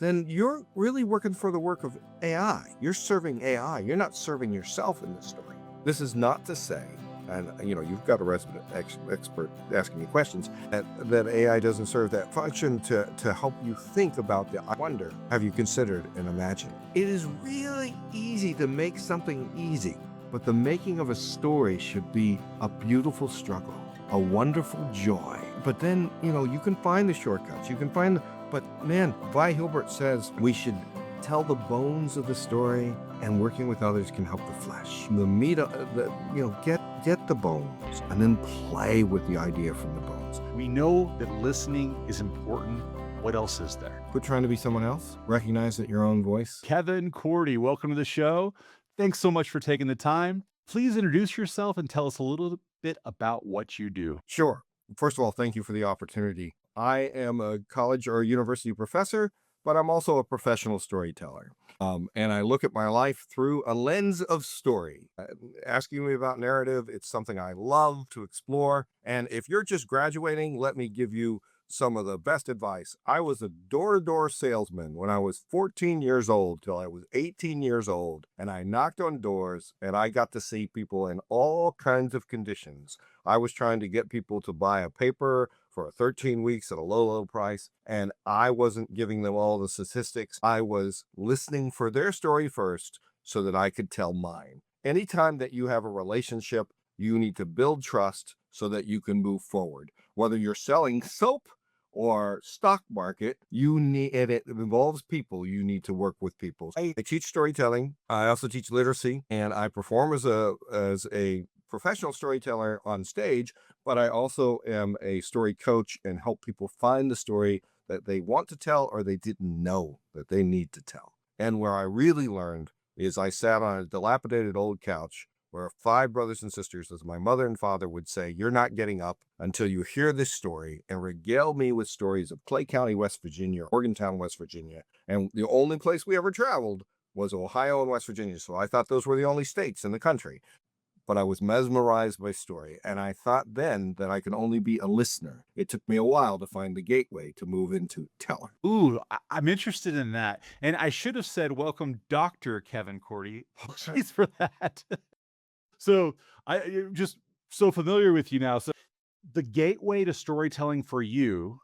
then you're really working for the work of AI. You're serving AI. You're not serving yourself in this story. This is not to say, and you've got a resident expert asking me questions, that AI doesn't serve that function to help you think about the I wonder. Have you considered and imagined? It is really easy to make something easy, but the making of a story should be a beautiful struggle, a wonderful joy. But then, you can find the shortcuts. But man, Vi Hilbert says we should tell the bones of the story, and working with others can help the flesh. The meat, get the bones, and then play with the idea from the bones. We know that listening is important. What else is there? Quit trying to be someone else. Recognize that your own voice. Kevin Cordi, welcome to the show. Thanks so much for taking the time. Please introduce yourself and tell us a little bit about what you do. Sure. First of all, thank you for the opportunity. I am a college or university professor, but I'm also a professional storyteller. And I look at my life through a lens of story. Asking me about narrative, it's something I love to explore. And if you're just graduating, let me give you some of the best advice. I was a door-to-door salesman when I was 14 years old till I was 18 years old, and I knocked on doors and I got to see people in all kinds of conditions. I was trying to get people to buy a paper for 13 weeks at a low price, and I wasn't giving them all the statistics. I was listening for their story first so that I could tell mine. Anytime that you have a relationship, you need to build trust so that you can move forward. Whether you're selling soap or stock market, and it involves people. You need to work with people. I teach storytelling. I also teach literacy, and I perform as a professional storyteller on stage, but I also am a story coach and help people find the story that they want to tell or they didn't know that they need to tell. And where I really learned is I sat on a dilapidated old couch where 5 brothers and sisters, as my mother and father would say, you're not getting up until you hear this story, and regale me with stories of Clay County, West Virginia, Morgantown, West Virginia. And the only place we ever traveled was Ohio and West Virginia. So I thought those were the only states in the country. But I was mesmerized by story, and I thought then that I could only be a listener. It took me a while to find the gateway to move into teller. Ooh, I'm interested in that. And I should have said, welcome, Dr. Kevin Cordi. Thanks for that. So I'm just so familiar with you now. So the gateway to storytelling for you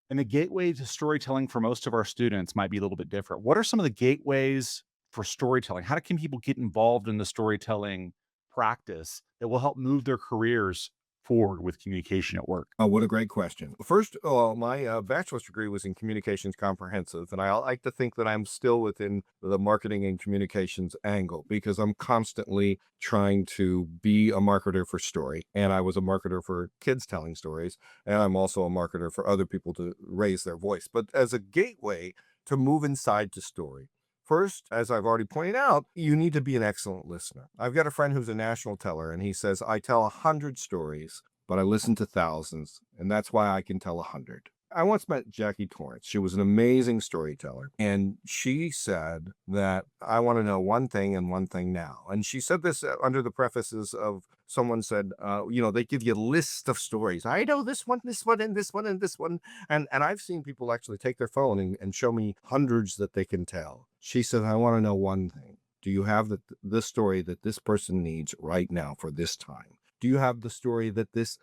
and the gateway to storytelling for most of our students might be a little bit different. What are some of the gateways for storytelling? How can people get involved in the storytelling practice that will help move their careers forward with communication at work? Oh, what a great question. First of all, my bachelor's degree was in communications comprehensive, and I like to think that I'm still within the marketing and communications angle because I'm constantly trying to be a marketer for story. And I was a marketer for kids telling stories, and I'm also a marketer for other people to raise their voice. But as a gateway to move inside to story, first, as I've already pointed out, you need to be an excellent listener. I've got a friend who's a national teller, and he says, I tell 100 stories, but I listen to thousands, and that's why I can tell 100. I once met Jackie Torrance. She was an amazing storyteller, and she said that I want to know one thing and one thing now. And she said this under the prefaces of someone said, they give you a list of stories. I know this one, and this one, and this one. And I've seen people actually take their phone and show me hundreds that they can tell. She said, I want to know one thing. Do you have the story that this person needs right now for this time? Do you have the story that this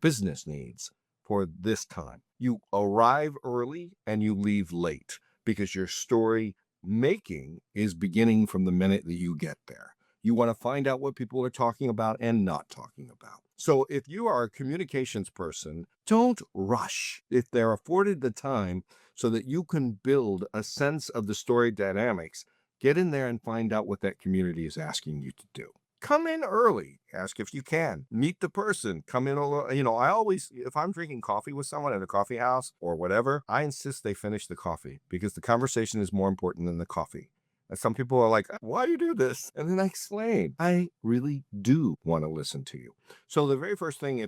business needs for this time? You arrive early and you leave late because your story making is beginning from the minute that you get there. You want to find out what people are talking about and not talking about. So if you are a communications person, don't rush if they're afforded the time so that you can build a sense of the story dynamics. Get in there and find out what that community is asking you to do. Come in early. Ask if you can. Meet the person. Come in. I always, if I'm drinking coffee with someone at a coffee house or whatever, I insist they finish the coffee because the conversation is more important than the coffee. And some people are like, why do you do this? And then I explain, I really do want to listen to you. So the very first thing,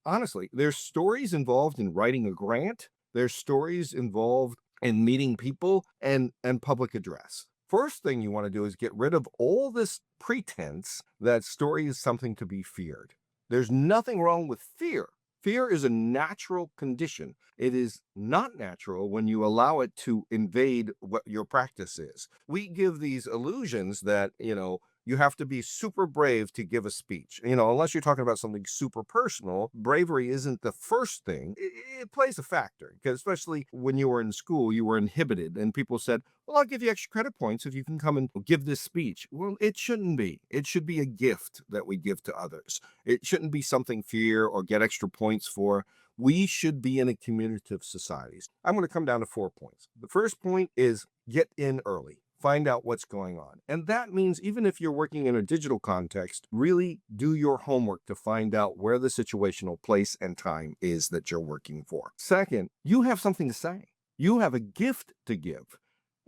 honestly, there's stories involved in writing a grant. There's stories involved in meeting people and public address. First thing you want to do is get rid of all this pretense that story is something to be feared. There's nothing wrong with fear. Fear is a natural condition. It is not natural when you allow it to invade what your practice is. We give these illusions that, you have to be super brave to give a speech. Unless you're talking about something super personal, bravery isn't the first thing. It plays a factor because, especially when you were in school, you were inhibited, and people said, well, I'll give you extra credit points if you can come and give this speech. Well, it shouldn't be. It should be a gift that we give to others. It shouldn't be something fear or get extra points for. We should be in a communicative society. I'm going to come down to 4 points. The first point is get in early. Find out what's going on. And that means even if you're working in a digital context, really do your homework to find out where the situational place and time is that you're working for. Second, you have something to say. You have a gift to give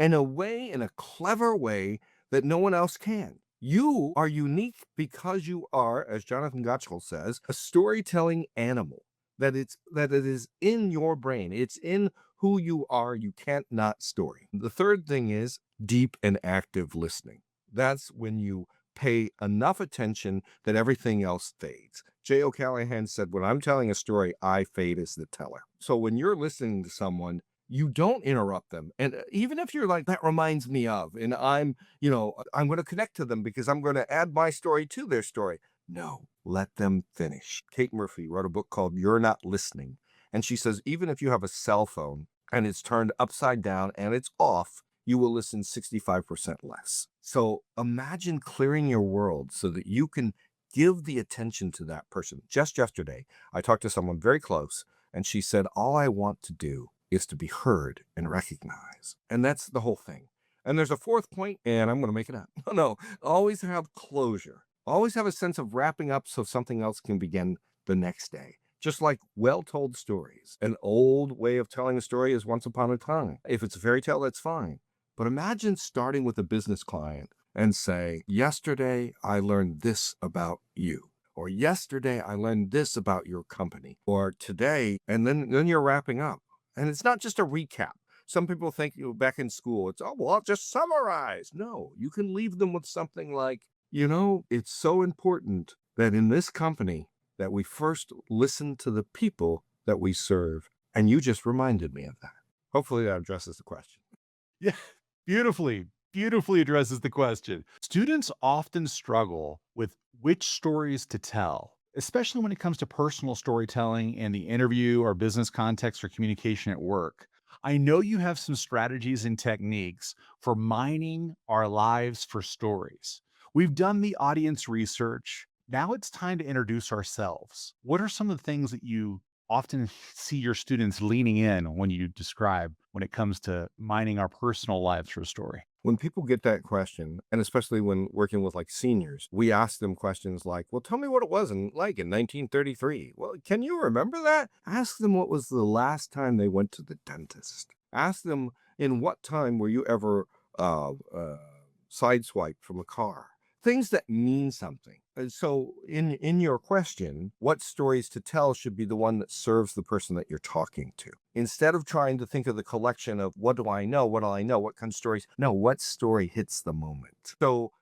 in a clever way that no one else can. You are unique because you are, as Jonathan Gottschall says, a storytelling animal. That it is in your brain. It's in who you are. You can't not story. The third thing is deep and active listening. That's when you pay enough attention that everything else fades. J. O'Callahan said, when I'm telling a story, I fade as the teller. So when you're listening to someone, you don't interrupt them. And even if you're like, that reminds me of, and I'm going to connect to them because I'm going to add my story to their story. No, let them finish. Kate Murphy wrote a book called You're Not Listening. And she says, even if you have a cell phone and it's turned upside down and it's off, you will listen 65% less. So imagine clearing your world so that you can give the attention to that person. Just yesterday, I talked to someone very close, and she said, all I want to do is to be heard and recognized. And that's the whole thing. And there's a fourth point, and I'm going to make it up. No, always have closure. Always have a sense of wrapping up so something else can begin the next day. Just like well-told stories. An old way of telling a story is once upon a time. If it's a fairy tale, that's fine. But imagine starting with a business client and say, yesterday I learned this about you. Or yesterday I learned this about your company. Or today, and then you're wrapping up. And it's not just a recap. Some people think back in school, it's, oh, well, I'll just summarize. No, you can leave them with something like, it's so important that in this company that we first listen to the people that we serve. And you just reminded me of that. Hopefully that addresses the question. Yeah, beautifully addresses the question. Students often struggle with which stories to tell, especially when it comes to personal storytelling in the interview or business context or communication at work. I know you have some strategies and techniques for mining our lives for stories. We've done the audience research. Now it's time to introduce ourselves. What are some of the things that you often see your students leaning in when you describe when it comes to mining our personal lives for a story? When people get that question, and especially when working with like seniors, we ask them questions like, well, tell me what it was in 1933. Well, can you remember that? Ask them what was the last time they went to the dentist. Ask them, in what time were you ever sideswiped from a car? Things that mean something. And so in your question, what stories to tell should be the one that serves the person that you're talking to. Instead of trying to think of the collection of what do I know, what kind of stories? No, what story hits the moment? So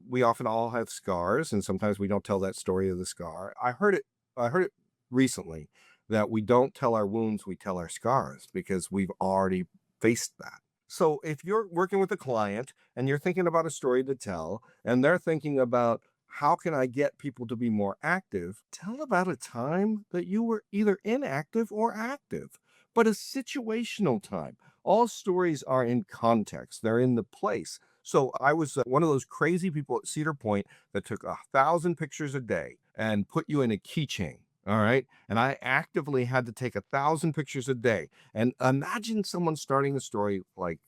we often all have scars, and sometimes we don't tell that story of the scar. I heard it recently that we don't tell our wounds, we tell our scars because we've already faced that. So if you're working with a client and you're thinking about a story to tell, and they're thinking about how can I get people to be more active, tell about a time that you were either inactive or active, but a situational time. All stories are in context, they're in the place. So I was one of those crazy people at Cedar Point that took 1,000 pictures a day and put you in a keychain. All right. And I actively had to take 1,000 pictures a day. And imagine someone starting a story like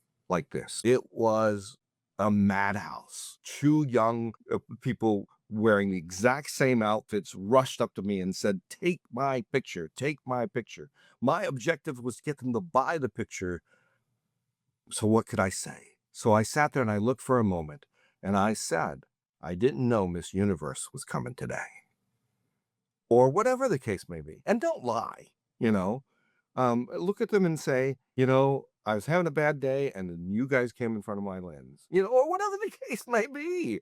this. It was a madhouse. Two young people wearing the exact same outfits rushed up to me and said, take my picture, take my picture. My objective was to get them to buy the picture. So what could I say? So I sat there and I looked for a moment and I said, I didn't know Miss Universe was coming today. Or whatever the case may be. And don't lie, you know. Look at them and say, I was having a bad day and then you guys came in front of my lens, or whatever the case may be.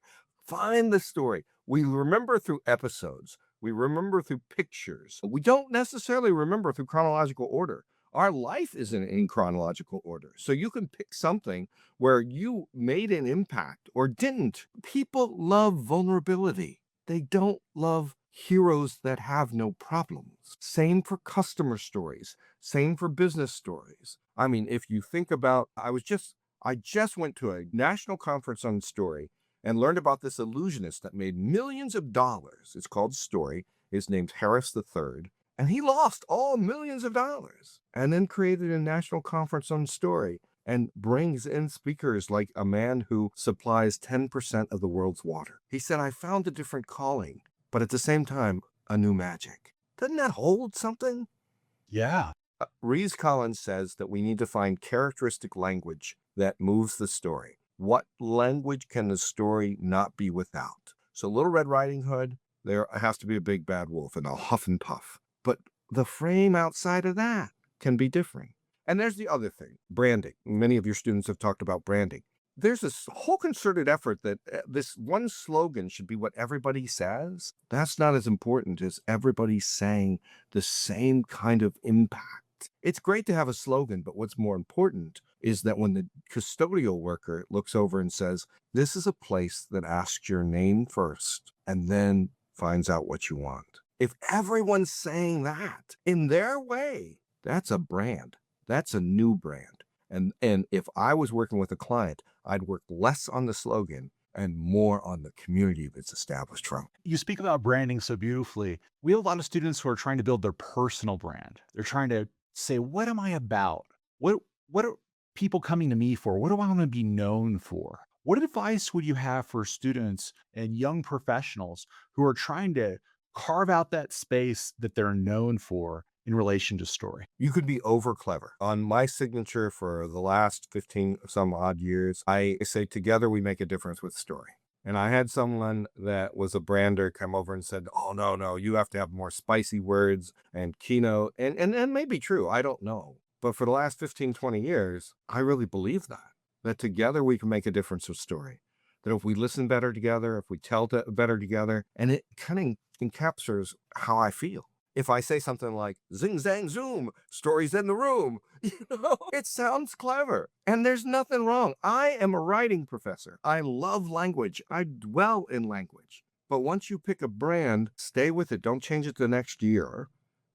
Find the story. We remember through episodes. We remember through pictures. We don't necessarily remember through chronological order. Our life isn't in chronological order. So you can pick something where you made an impact or didn't. People love vulnerability. They don't love heroes that have no problems. Same for customer stories, same for business stories. I mean, if you think about, I just went to a national conference on story and learned about this illusionist that made millions of dollars. It's called Story. His name's Harris the Third, and he lost all millions of dollars and then created a national conference on story and brings in speakers like a man who supplies 10% of the world's water. He said, I found a different calling, but at the same time, a new magic. Doesn't that hold something? Yeah. Rees Collins says that we need to find characteristic language that moves the story. What language can the story not be without? So Little Red Riding Hood, there has to be a big bad wolf and a huff and puff. But the frame outside of that can be different. And there's the other thing, branding. Many of your students have talked about branding. There's this whole concerted effort that this one slogan should be what everybody says. That's not as important as everybody saying the same kind of impact. It's great to have a slogan, but what's more important is that when the custodial worker looks over and says, this is a place that asks your name first and then finds out what you want. If everyone's saying that in their way, that's a brand. That's a new brand. And if I was working with a client, I'd work less on the slogan and more on the community that's established from. You speak about branding so beautifully. We have a lot of students who are trying to build their personal brand. They're trying to say, what am I about? What are people coming to me for? What do I want to be known for? What advice would you have for students and young professionals who are trying to carve out that space that they're known for in relation to story? You could be over clever. On my signature for the last 15 some odd years, I say together we make a difference with story. And I had someone that was a brander come over and said, oh, no, you have to have more spicy words and keynote. And that may be true. I don't know. But for the last 15, 20 years, I really believe that together we can make a difference with story. That if we listen better together, if we tell better together, and it kind of encapsulates how I feel. If I say something like, zing, zang, zoom, stories in the room, it sounds clever. And there's nothing wrong. I am a writing professor. I love language. I dwell in language. But once you pick a brand, stay with it. Don't change it the next year.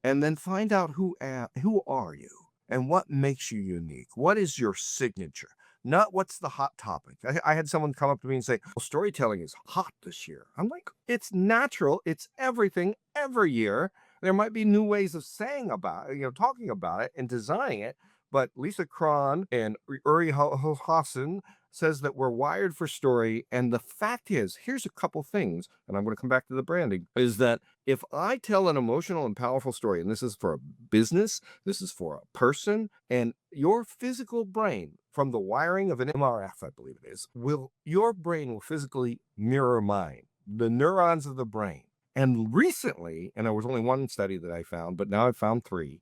And then find out who are you and what makes you unique. What is your signature? Not what's the hot topic. I had someone come up to me and say, well, storytelling is hot this year. I'm like, it's natural. It's everything every year. There might be new ways of saying about it, talking about it and designing it. But Lisa Cron and Uri Hassan says that we're wired for story. And the fact is, here's a couple things, and I'm going to come back to the branding, is that if I tell an emotional and powerful story, and this is for a business, this is for a person, and your physical brain, from the wiring of an MRF, I believe it is, your brain will physically mirror mine, the neurons of the brain. And recently, and there was only one study that I found, but now I've found 3,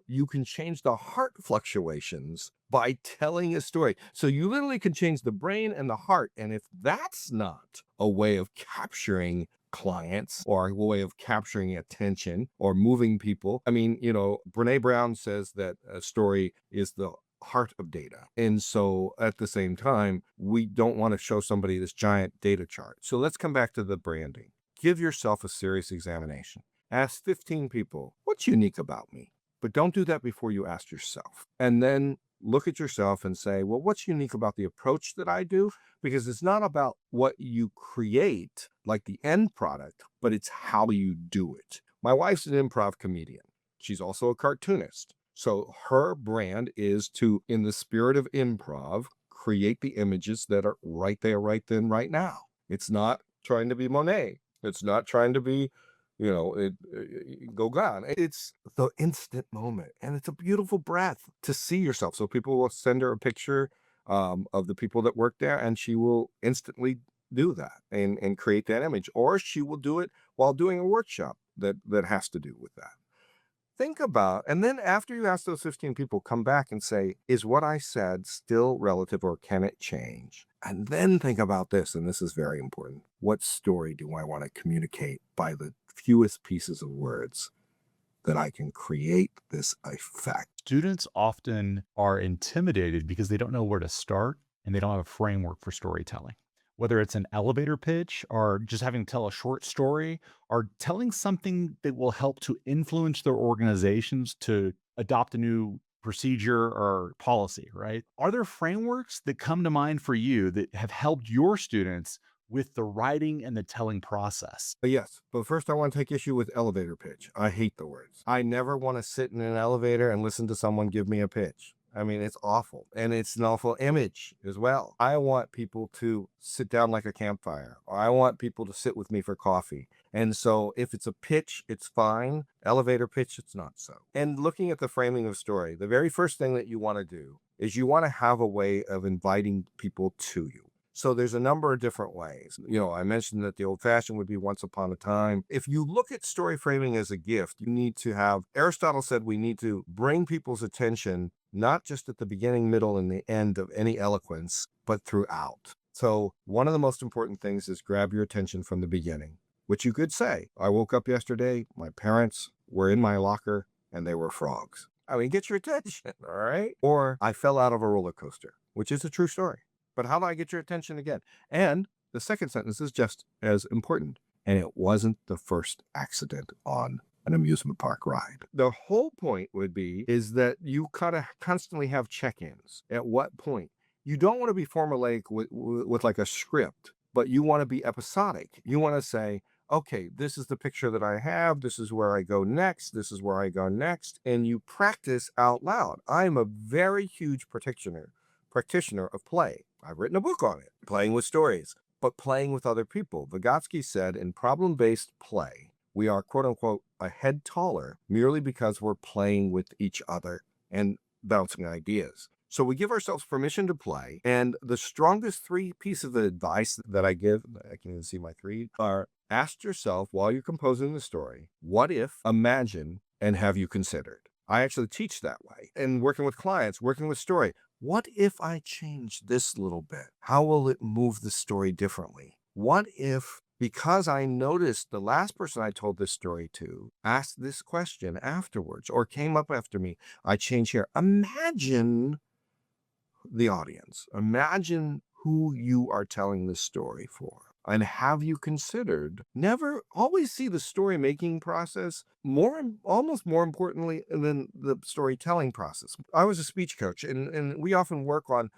you can change the heart fluctuations by telling a story. So you literally can change the brain and the heart. And if that's not a way of capturing clients or a way of capturing attention or moving people, I mean, Brene Brown says that a story is the heart of data. And so at the same time, we don't want to show somebody this giant data chart. So let's come back to the branding. Give yourself a serious examination. Ask 15 people, what's unique about me? But don't do that before you ask yourself. And then look at yourself and say, well, what's unique about the approach that I do? Because it's not about what you create, like the end product, but it's how you do it. My wife's an improv comedian. She's also a cartoonist. So her brand is to, in the spirit of improv, create the images that are right there, right then, right now. It's not trying to be Monet. It's not trying to be, Gauguin. It's the instant moment. And it's a beautiful breath to see yourself. So people will send her a picture of the people that work there, and she will instantly do that and create that image. Or she will do it while doing a workshop that has to do with that. Think about, and then after you ask those 15 people, come back and say, is what I said still relative or can it change? And then think about this, and this is very important. What story do I want to communicate by the fewest pieces of words that I can create this effect. Students often are intimidated because they don't know where to start and they don't have a framework for storytelling. Whether it's an elevator pitch or just having to tell a short story or telling something that will help to influence their organizations to adopt a new procedure or policy, right? Are there frameworks that come to mind for you that have helped your students with the writing and the telling process? But yes, but first I want to take issue with elevator pitch. I hate the words. I never want to sit in an elevator and listen to someone give me a pitch. I mean, it's awful. And it's an awful image as well. I want people to sit down like a campfire, or I want people to sit with me for coffee. And so if it's a pitch, it's fine. Elevator pitch, it's not so. And looking at the framing of story, the very first thing that you want to do is you want to have a way of inviting people to you. So there's a number of different ways. I mentioned that the old fashioned would be once upon a time. If you look at story framing as a gift, you need to have, Aristotle said we need to bring people's attention, not just at the beginning, middle, and the end of any eloquence, but throughout. So one of the most important things is grab your attention from the beginning, which you could say, I woke up yesterday, my parents were in my locker, and they were frogs. I mean, get your attention, all right? Or I fell out of a roller coaster, which is a true story. But how do I get your attention again? And the second sentence is just as important. And it wasn't the first accident on an amusement park ride. The whole point would be is that you kind of constantly have check-ins. At what point? You don't want to be formulaic with like a script, but you want to be episodic. You want to say, okay, this is the picture that I have. This is where I go next. This is where I go next. And you practice out loud. I'm a very huge practitioner of play. I've written a book on it, playing with stories, but playing with other people. Vygotsky said in problem-based play, we are, quote unquote, a head taller merely because we're playing with each other and bouncing ideas. So we give ourselves permission to play. And the strongest 3 pieces of advice that I give, I can even see my 3, are ask yourself while you're composing the story, what if, imagine, and have you considered? I actually teach that way. And working with clients, working with story, what if I change this little bit? How will it move the story differently? What if, because I noticed the last person I told this story to asked this question afterwards or came up after me, I change here. Imagine the audience. Imagine who you are telling this story for. And have you considered, never always see the story making process almost more importantly than the storytelling process. I was a speech coach and we often work on,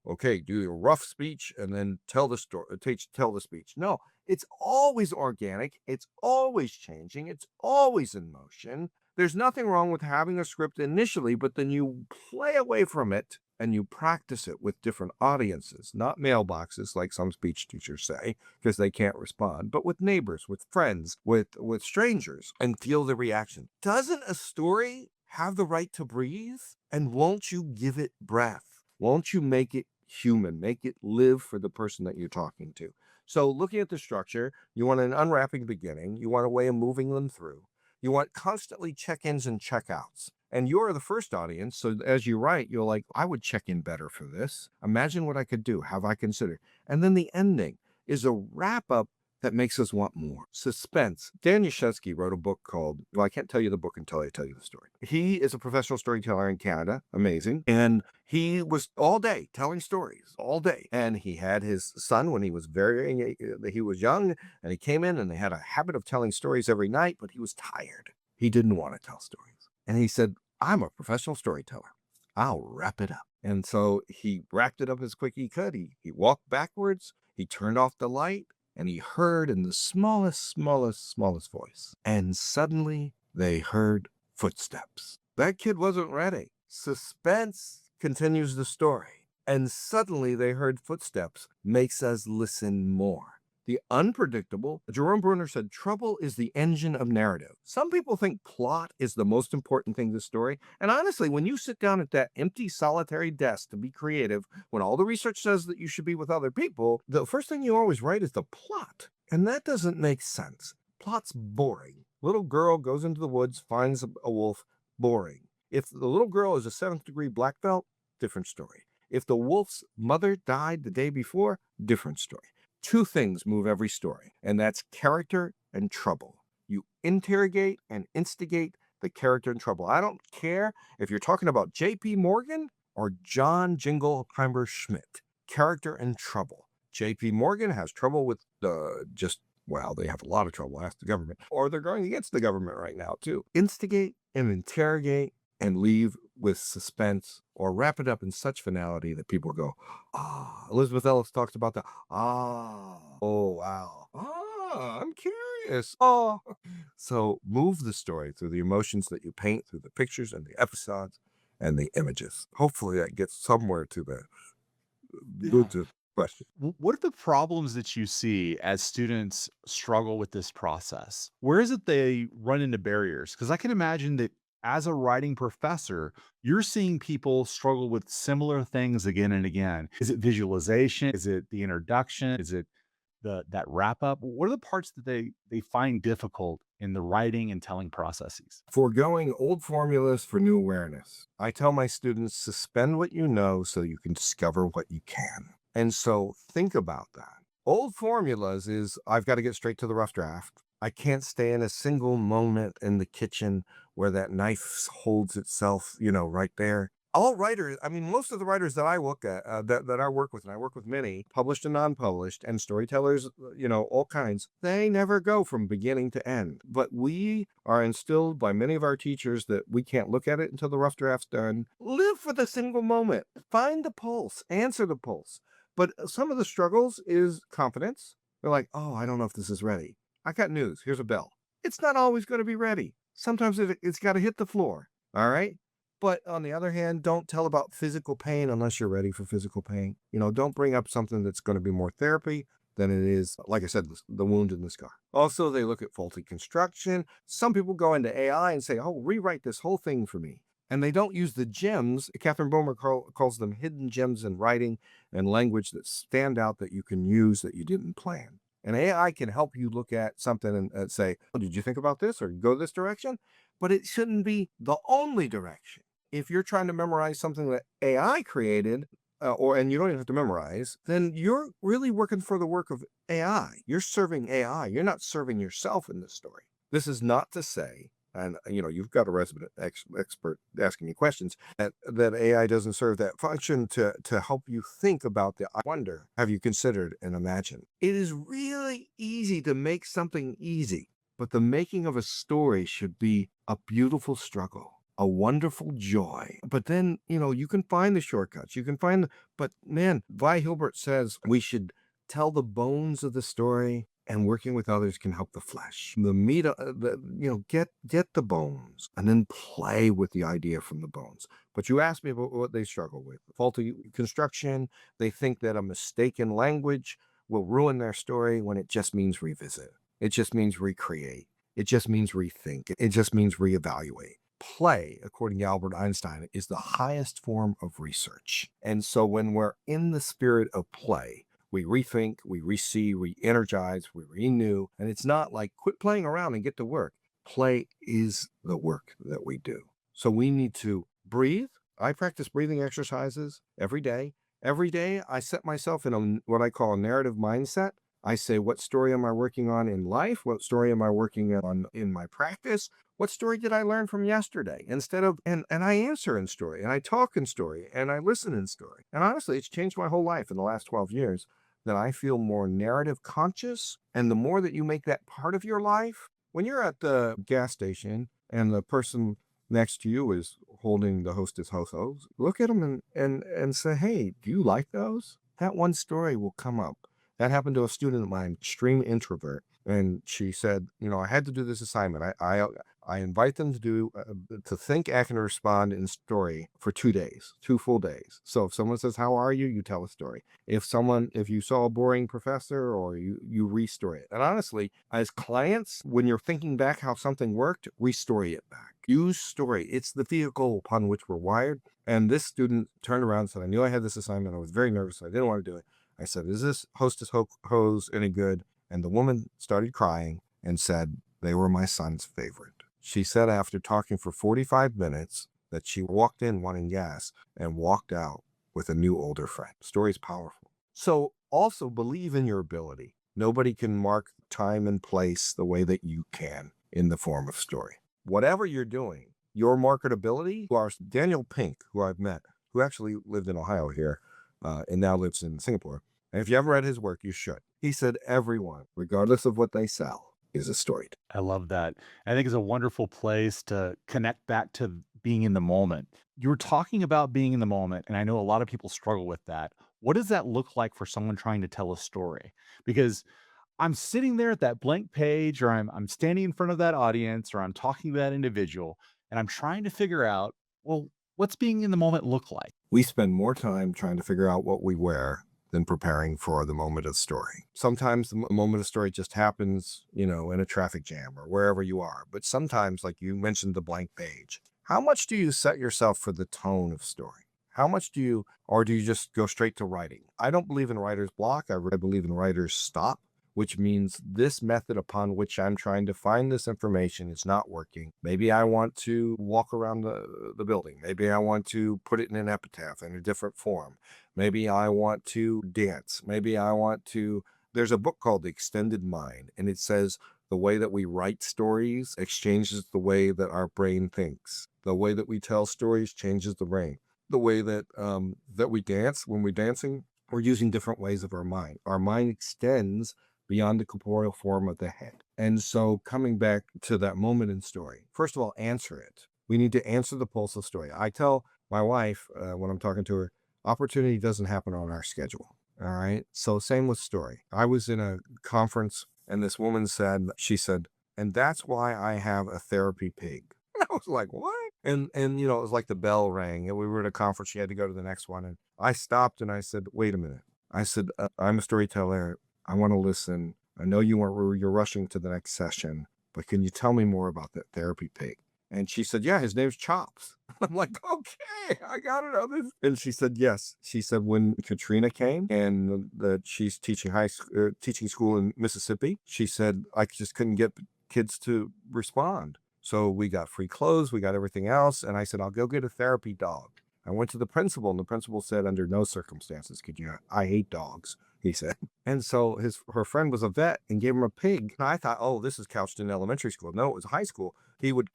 okay, do a rough speech and then tell the story, tell the speech. No, it's always organic. It's always changing. It's always in motion. There's nothing wrong with having a script initially, but then you play away from it and you practice it with different audiences, not mailboxes like some speech teachers say, because they can't respond, but with neighbors, with friends, with strangers, and feel the reaction. Doesn't a story have the right to breathe? And won't you give it breath? Won't you make it human, make it live for the person that you're talking to? So looking at the structure, you want an unwrapping beginning. You want a way of moving them through. You want constantly check-ins and check-outs. And you're the first audience, so as you write, you're like, I would check in better for this. Imagine what I could do. Have I considered? And then the ending is a wrap-up that makes us want more. Suspense. Dan Yashensky wrote a book called, well, I can't tell you the book until I tell you the story. He is a professional storyteller in Canada. Amazing. And he was all day telling stories, all day. And he had his son when he was young, and he came in and they had a habit of telling stories every night, but he was tired. He didn't want to tell stories. And he said, I'm a professional storyteller. I'll wrap it up. And so he wrapped it up as quick as he could. He walked backwards. He turned off the light. And he heard in the smallest voice. And suddenly they heard footsteps. That kid wasn't ready. Suspense continues the story. And suddenly they heard footsteps makes us listen more. The unpredictable, Jerome Bruner said, trouble is the engine of narrative. Some people think plot is the most important thing to the story. And honestly, when you sit down at that empty, solitary desk to be creative, when all the research says that you should be with other people, the first thing you always write is the plot. And that doesn't make sense. Plot's boring. Little girl goes into the woods, finds a wolf, boring. If the little girl is a 7th degree black belt, different story. If the wolf's mother died the day before, different story. 2 things move every story, and that's character and trouble. You interrogate and instigate the character in trouble. I don't care if you're talking about J.P. Morgan or John Jingleheimer Schmidt. Character in trouble. J.P. Morgan has trouble with well, they have a lot of trouble, ask the government, or they're going against the government right now, too. Instigate and interrogate and leave with suspense or wrap it up in such finality that people go, ah. Elizabeth Ellis talks about the, ah, oh, wow. Ah, I'm curious. Oh. So move the story through the emotions that you paint, through the pictures and the episodes and the images. Hopefully that gets somewhere to the Yeah. good question. What are the problems that you see as students struggle with this process? Where is it they run into barriers? Because I can imagine that as a writing professor, you're seeing people struggle with similar things again and again. Is it visualization? Is it the introduction? Is it that wrap up? What are the parts that they find difficult in the writing and telling processes? Foregoing old formulas for new awareness. I tell my students, suspend what you know so you can discover what you can. And so think about that. Old formulas is I've got to get straight to the rough draft. I can't stay in a single moment in the kitchen where that knife holds itself, right there. All writers, I mean, most of the writers that I look at, that I work with, and I work with many, published and non-published, and storytellers, all kinds, they never go from beginning to end. But we are instilled by many of our teachers that we can't look at it until the rough draft's done. Live for the single moment. Find the pulse. Answer the pulse. But some of the struggles is confidence. They're like, oh, I don't know if this is ready. I got news. Here's a bell. It's not always going to be ready. Sometimes it's got to hit the floor. All right. But on the other hand, don't tell about physical pain unless you're ready for physical pain. Don't bring up something that's going to be more therapy than it is, like I said, the wound in the scar. Also, they look at faulty construction. Some people go into AI and say, oh, rewrite this whole thing for me. And they don't use the gems. Catherine Bomer calls them hidden gems in writing and language that stand out that you can use that you didn't plan. And AI can help you look at something and say, oh, did you think about this or go this direction? But it shouldn't be the only direction. If you're trying to memorize something that AI created, and you don't even have to memorize, then you're really working for the work of AI. You're serving AI. You're not serving yourself in this story. This is not to say, and you've got a resident expert asking me questions, that AI doesn't serve that function to help you think about the I wonder. Have you considered and imagined? It is really easy to make something easy, but the making of a story should be a beautiful struggle, a wonderful joy. But then, you can find the shortcuts. But man, Vi Hilbert says we should tell the bones of the story, and working with others can help the flesh. The meat, get the bones and then play with the idea from the bones. But you asked me about what they struggle with. Faulty construction. They think that a mistaken language will ruin their story when it just means revisit. It just means recreate. It just means rethink. It just means reevaluate. Play, according to Albert Einstein, is the highest form of research. And so when we're in the spirit of play, we rethink, we re-see, we energize, we renew. And it's not like quit playing around and get to work. Play is the work that we do. So we need to breathe. I practice breathing exercises every day. Every day I set myself in what I call a narrative mindset. I say, what story am I working on in life? What story am I working on in my practice? What story did I learn from yesterday? And I answer in story, and I talk in story, and I listen in story. And honestly, it's changed my whole life in the last 12 years that I feel more narrative conscious. And the more that you make that part of your life, when you're at the gas station and the person next to you is holding the Hostess Ho-Hos, look at them and say, hey, do you like those? That one story will come up. That happened to a student of mine, extreme introvert. And she said, I had to do this assignment. I invite them to think, act, and respond in story for 2 days, 2 full days. So if someone says, how are you? You tell a story. If you saw a boring professor, or you restory it. And honestly, as clients, when you're thinking back how something worked, restory it back. Use story. It's the vehicle upon which we're wired. And this student turned around and said, I knew I had this assignment. I was very nervous. I didn't want to do it. I said, is this Hostess hose any good? And the woman started crying and said they were my son's favorite. She said after talking for 45 minutes that she walked in wanting gas and walked out with a new older friend. Story's powerful. So also believe in your ability. Nobody can mark time and place the way that you can. in the form of story. Whatever you're doing, your marketability, who are Daniel Pink, who I've met, who actually lived in Ohio here and now lives in Singapore. And if you haven't read his work, you should. He said everyone, regardless of what they sell, is a story. I love that. I think it's a wonderful place to connect back to being in the moment. You were talking about being in the moment, and I know a lot of people struggle with that. What does that look like for someone trying to tell a story? Because I'm sitting there at that blank page, or I'm standing in front of that audience, or I'm talking to that individual, and I'm trying to figure out, well, what's being in the moment look like? We spend more time trying to figure out what we wear than preparing for the moment of story. Sometimes the moment of story just happens, in a traffic jam or wherever you are. But sometimes, like you mentioned, the blank page. How much do you set yourself for the tone of story? How much or do you just go straight to writing? I don't believe in writer's block. I believe in writer's stop, which means this method upon which I'm trying to find this information is not working. Maybe I want to walk around the building. Maybe I want to put it in an epitaph in a different form. Maybe I want to dance. Maybe I want to. There's a book called The Extended Mind, and it says the way that we write stories exchanges the way that our brain thinks. The way that we tell stories changes the brain. The way that we dance, when we're dancing, we're using different ways of our mind. Our mind extends beyond the corporeal form of the head. And so coming back to that moment in story, first of all, answer it. We need to answer the pulse of story. I tell my wife when I'm talking to her, opportunity doesn't happen on our schedule. All right. So same with story. I was in a conference and this woman she said, and that's why I have a therapy pig. I was like, what? And it was like the bell rang and we were at a conference. She had to go to the next one. And I stopped and I said, wait a minute. I said, I'm a storyteller. I want to listen. I know you're rushing to the next session, but can you tell me more about that therapy pig? And she said, yeah, his name's Chops. I'm like, okay, I got to know this. And she said, yes. She said, when Katrina came and that she's teaching teaching school in Mississippi, she said, I just couldn't get kids to respond. So we got free clothes, we got everything else. And I said, I'll go get a therapy dog. I went to the principal and the principal said, under no circumstances could you, I hate dogs, he said. And so her friend was a vet and gave him a pig. And I thought, oh, this is couched in elementary school. No, it was high school. He would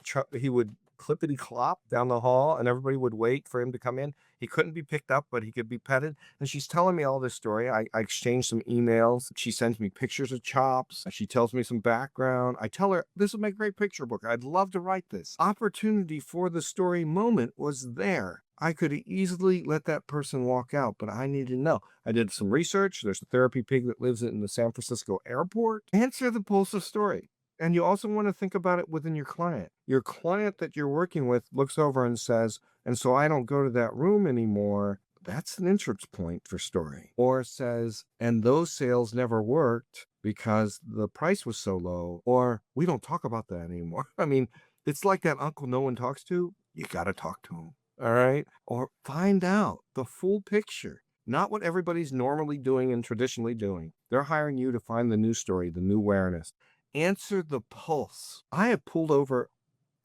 clippity clop down the hall and everybody would wait for him to come in. He couldn't be picked up, but he could be petted. And she's telling me all this story. I exchanged some emails. She sends me pictures of Chops. She tells me some background. I tell her, this will make a great picture book. I'd love to write this. Opportunity for the story moment was there. I could easily let that person walk out, but I needed to know. I did some research. There's a therapy pig that lives in the San Francisco airport. Answer the pulse of story. And you also want to think about it within your client. Your client that you're working with looks over and says, and so I don't go to that room anymore. That's an entrance point for story. Or says, and those sales never worked because the price was so low. Or we don't talk about that anymore. I mean, it's like that uncle no one talks to. You got to talk to him. All right. Or find out the full picture, not what everybody's normally doing and traditionally doing. They're hiring you to find the new story, the new awareness. Answer the pulse. I have pulled over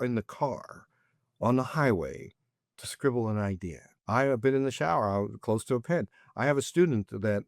in the car on the highway to scribble an idea. I have been in the shower, I was close to a pen. I have a student that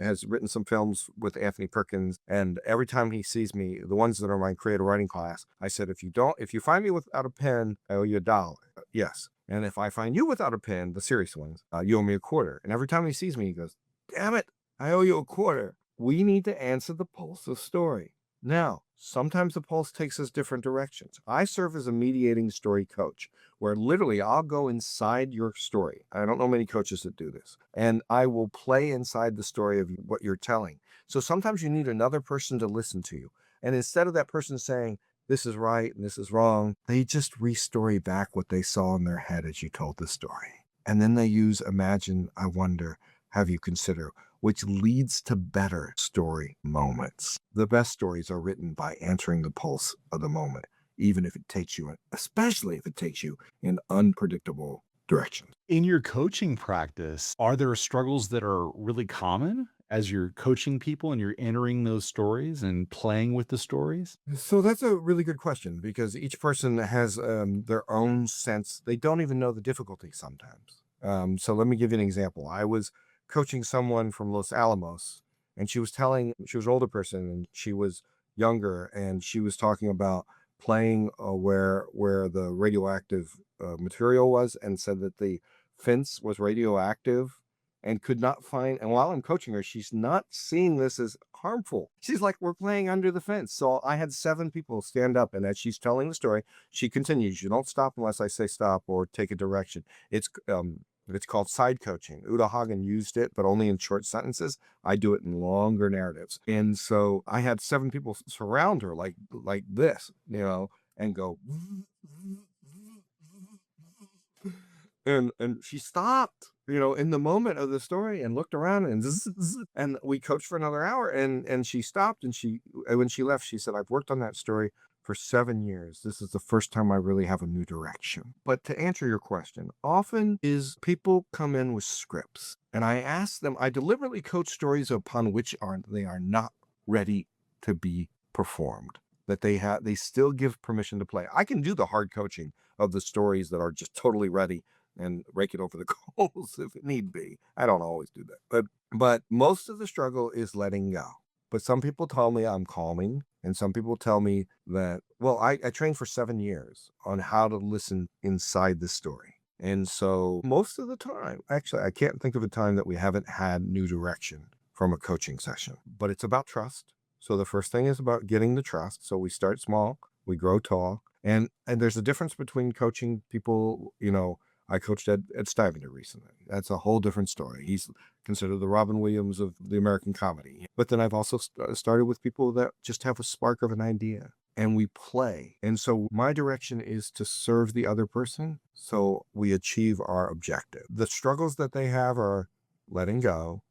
has written some films with Anthony Perkins, and every time he sees me, the ones that are my creative writing class, I said, if you find me without a pen, I owe you $1. Yes. And if I find you without a pen, the serious ones, you owe me $0.25. And every time he sees me, he goes, damn it, I owe you $0.25. We need to answer the pulse of story. Now, sometimes the pulse takes us different directions. I serve as a mediating story coach, where literally I'll go inside your story. I don't know many coaches that do this. And I will play inside the story of what you're telling. So sometimes you need another person to listen to you. And instead of that person saying, this is right and this is wrong, they just restory back what they saw in their head as you told the story. And then they use imagine, I wonder, have you consider, which leads to better story moments. The best stories are written by answering the pulse of the moment, even if it takes you, especially if it takes you in unpredictable directions. In your coaching practice, are there struggles that are really common as you're coaching people and you're entering those stories and playing with the stories? So that's a really good question because each person has their own sense. They don't even know the difficulty sometimes. So let me give you an example. I was coaching someone from Los Alamos, and she was an older person and she was younger, and she was talking about playing where the radioactive material was, and said that the fence was radioactive and could not find. And while I'm coaching her, she's not seeing this as harmful. She's like, we're playing under the fence. So I had 7 people stand up, and as she's telling the story, she continues, you don't stop unless I say stop or take a direction. It's called side coaching. Uta Hagen used it, but only in short sentences. I do it in longer narratives. And so I had 7 people surround her like this, and go, and she stopped, in the moment of the story, and looked around, and and we coached for another hour, and she stopped, and when she left, she said, I've worked on that story for 7 years. This is the first time I really have a new direction. But to answer your question, often is people come in with scripts, and I ask them, I deliberately coach stories upon which they are not ready to be performed, that they still give permission to play. I can do the hard coaching of the stories that are just totally ready and rake it over the coals if it need be. I don't always do that, but most of the struggle is letting go. But some people tell me I'm calming, and some people tell me that, well, I trained for 7 years on how to listen inside the story. And so most of the time, actually, I can't think of a time that we haven't had new direction from a coaching session, but it's about trust. So the first thing is about getting the trust. So we start small, we grow tall, and there's a difference between coaching people. I coached Ed Stuyvesant recently. That's a whole different story. He's considered the Robin Williams of the American comedy. But then I've also started with people that just have a spark of an idea, and we play. And so my direction is to serve the other person so we achieve our objective. The struggles that they have are letting go,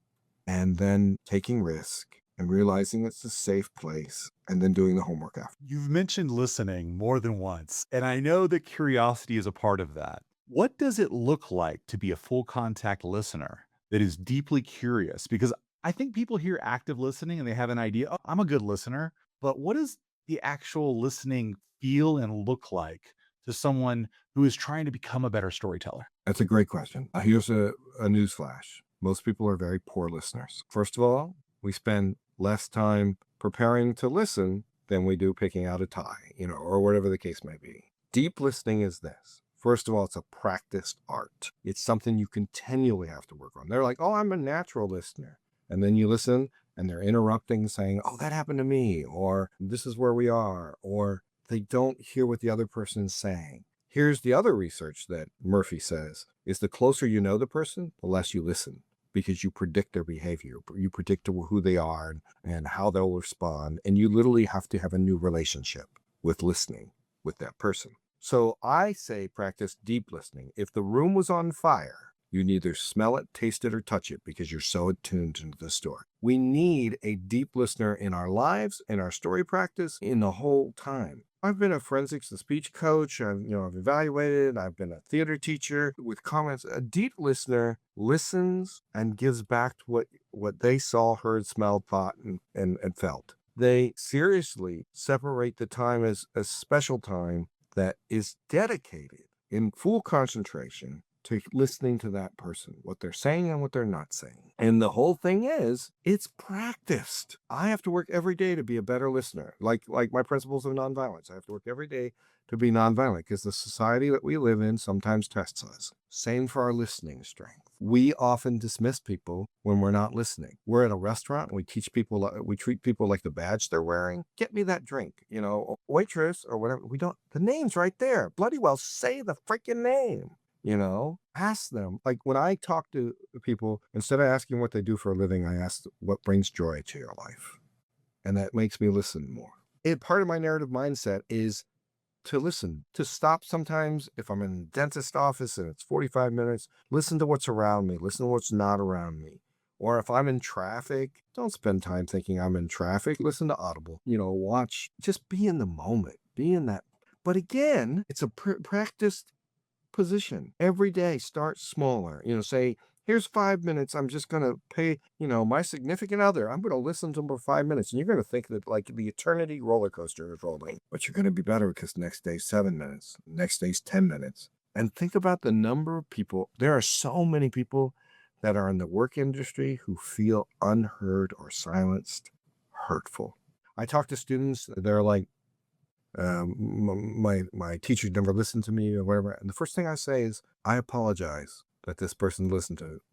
and then taking risk, and realizing it's a safe place, and then doing the homework after. You've mentioned listening more than once, and I know that curiosity is a part of that. What does it look like to be a full contact listener that is deeply curious? Because I think people hear active listening and they have an idea, oh, I'm a good listener. But what does the actual listening feel and look like to someone who is trying to become a better storyteller? That's a great question. Here's a news flash. Most people are very poor listeners. First of all, we spend less time preparing to listen than we do picking out a tie, or whatever the case may be. Deep listening is this. First of all, it's a practiced art. It's something you continually have to work on. They're like, oh, I'm a natural listener. And then you listen, and they're interrupting, saying, oh, that happened to me, or this is where we are, or they don't hear what the other person is saying. Here's the other research that Murphy says is the closer you know the person, the less you listen, because you predict their behavior. You predict who they are and how they'll respond. And you literally have to have a new relationship with listening with that person. So I say practice deep listening. If the room was on fire, you neither smell it, taste it, or touch it because you're so attuned to the story. We need a deep listener in our lives, in our story practice, in the whole time. I've been a forensics and speech coach. I've evaluated. I've been a theater teacher with comments. A deep listener listens and gives back what they saw, heard, smelled, thought, and felt. They seriously separate the time as a special time that is dedicated in full concentration to listening to that person, what they're saying and what they're not saying. And the whole thing is, it's practiced. I have to work every day to be a better listener. Like my principles of nonviolence. I have to work every day to be nonviolent because the society that we live in sometimes tests us. Same for our listening strength. We often dismiss people when we're not listening. We're at a restaurant and we treat people like the badge they're wearing. Get me that drink, waitress or whatever. The name's right there. Bloody well, say the freaking name. Ask them. Like when I talk to people, instead of asking what they do for a living, I ask what brings joy to your life. And that makes me listen more. Part of my narrative mindset is to listen, to stop sometimes if I'm in a dentist office and it's 45 minutes, listen to what's around me, listen to what's not around me. Or if I'm in traffic, don't spend time thinking I'm in traffic. Listen to Audible, watch, just be in the moment, be in that. But again, it's a practiced position. Every day, start smaller. Say, here's 5 minutes. I'm just going to pay, my significant other. I'm going to listen to them for 5 minutes. And you're going to think that like the eternity roller coaster is rolling. But you're going to be better because next day's 7 minutes. Next day's 10 minutes. And think about the number of people. There are so many people that are in the work industry who feel unheard or silenced, hurtful. I talk to students. They're like, My teacher never listened to me or whatever. And the first thing I say is, I apologize that this person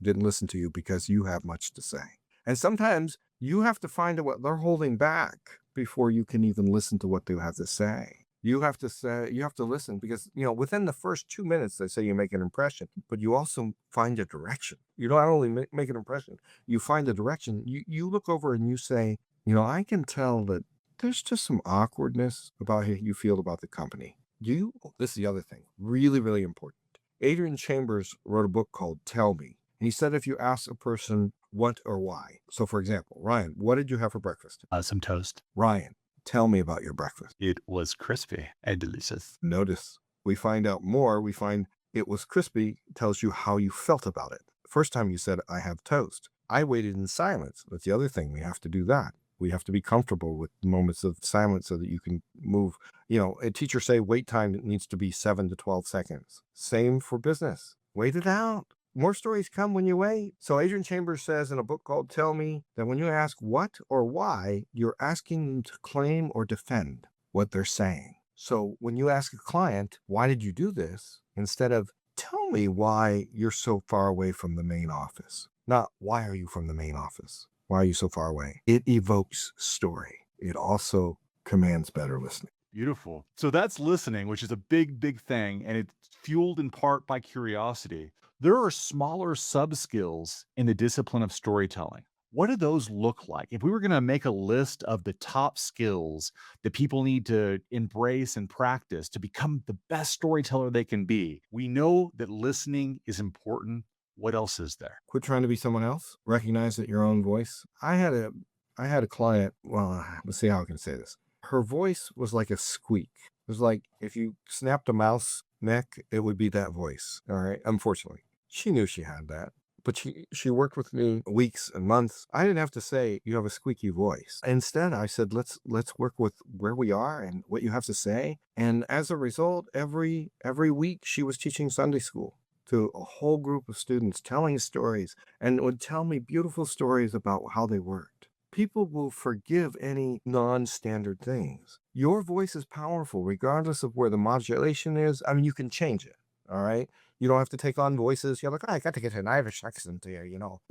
didn't listen to you because you have much to say. And sometimes you have to find out what they're holding back before you can even listen to what they have to say. You have to listen because, within the first 2 minutes, they say you make an impression, but you also find a direction. You don't only make an impression, you find a direction. You look over and you say, I can tell that there's just some awkwardness about how you feel about the company. This is the other thing, really, really important. Adrian Chambers wrote a book called Tell Me. And he said if you ask a person what or why. So, for example, Ryan, what did you have for breakfast? Some toast. Ryan, tell me about your breakfast. It was crispy and delicious. Notice we find out more. We find it was crispy, tells you how you felt about it. First time you said, I have toast. I waited in silence. That's the other thing. We have to do that. We have to be comfortable with moments of silence so that you can move. A teacher say wait time needs to be 7 to 12 seconds. Same for business. Wait it out. More stories come when you wait. So Adrian Chambers says in a book called Tell Me that when you ask what or why, you're asking them to claim or defend what they're saying. So when you ask a client, why did you do this? Instead of tell me why you're so far away from the main office. Not why are you from the main office? Why are you so far away? It evokes story. It also commands better listening. Beautiful. So that's listening, which is a big, big thing, and it's fueled in part by curiosity. There are smaller sub skills in the discipline of storytelling. What do those look like? If we were going to make a list of the top skills that people need to embrace and practice to become the best storyteller they can be, we know that listening is important. What else is there? Quit trying to be someone else. Recognize that your own voice. I had a client. Well, let's see how I can say this. Her voice was like a squeak. It was like if you snapped a mouse neck, it would be that voice. All right. Unfortunately, she knew she had that, but she worked with me weeks and months. I didn't have to say you have a squeaky voice. Instead, I said let's work with where we are and what you have to say. And as a result, every week she was teaching Sunday school to a whole group of students, telling stories, and would tell me beautiful stories about how they worked. People will forgive any non-standard things. Your voice is powerful, regardless of where the modulation is. I mean, you can change it, all right? You don't have to take on voices. You're like, I got to get an Irish accent here,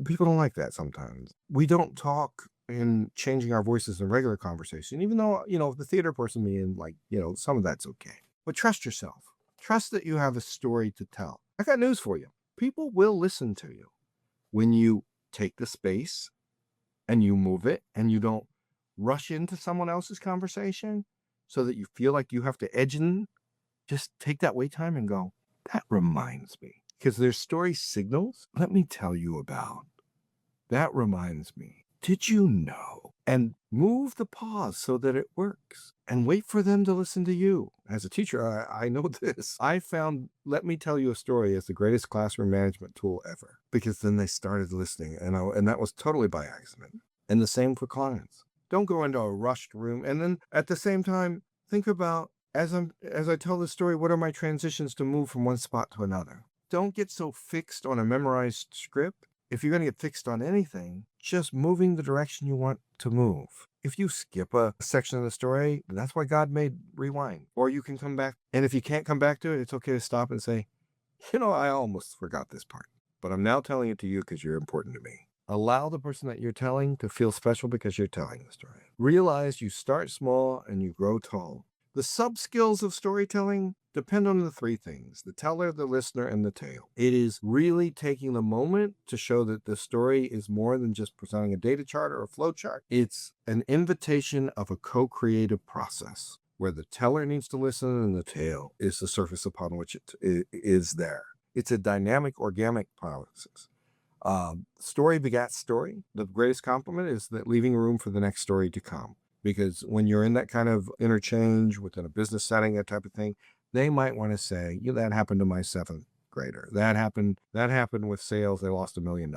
People don't like that sometimes. We don't talk in changing our voices in regular conversation, even though, the theater person being like, some of that's okay. But trust yourself. Trust that you have a story to tell. I got news for you. People will listen to you when you take the space and you move it and you don't rush into someone else's conversation so that you feel like you have to edge in. Just take that wait time and go, that reminds me. Because there's story signals. Let me tell you about. That reminds me. Did you know? And move the pause so that it works. And wait for them to listen to you. As a teacher, I know this. I found Let Me Tell You a Story is the greatest classroom management tool ever. Because then they started listening. And that was totally by accident. And the same for clients. Don't go into a rushed room. And then at the same time, think about, as I tell the story, what are my transitions to move from one spot to another? Don't get so fixed on a memorized script. If you're going to get fixed on anything, just moving the direction you want to move. If you skip a section of the story, that's why God made rewind. Or you can come back. And if you can't come back to it, it's okay to stop and say, I almost forgot this part. But I'm now telling it to you because you're important to me. Allow the person that you're telling to feel special because you're telling the story. Realize you start small and you grow tall. The sub-skills of storytelling depend on the three things: the teller, the listener, and the tale. It is really taking the moment to show that the story is more than just presenting a data chart or a flow chart. It's an invitation of a co-creative process where the teller needs to listen and the tale is the surface upon which it is there. It's a dynamic, organic process. Story begats story. The greatest compliment is that leaving room for the next story to come. Because when you're in that kind of interchange within a business setting, that type of thing, they might want to say, that happened to my seventh grader. That happened with sales. They lost $1 million.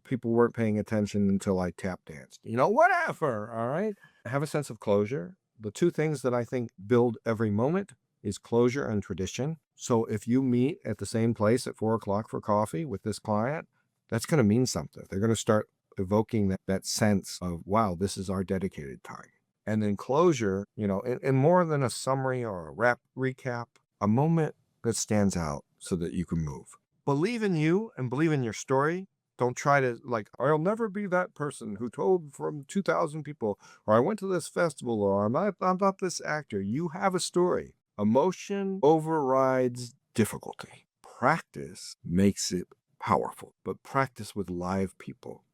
People weren't paying attention until I tap danced. Whatever. All right. Have a sense of closure. The two things that I think build every moment is closure and tradition. So if you meet at the same place at 4:00 for coffee with this client, that's going to mean something. They're going to start evoking that sense of, wow, this is our dedicated time. And then closure, and more than a summary or a recap, a moment that stands out so that you can move. Believe in you and believe in your story. Don't try to I'll never be that person who told from 2,000 people, or I went to this festival, or I'm not this actor. You have a story. Emotion overrides difficulty. Practice makes it powerful, but practice with live people.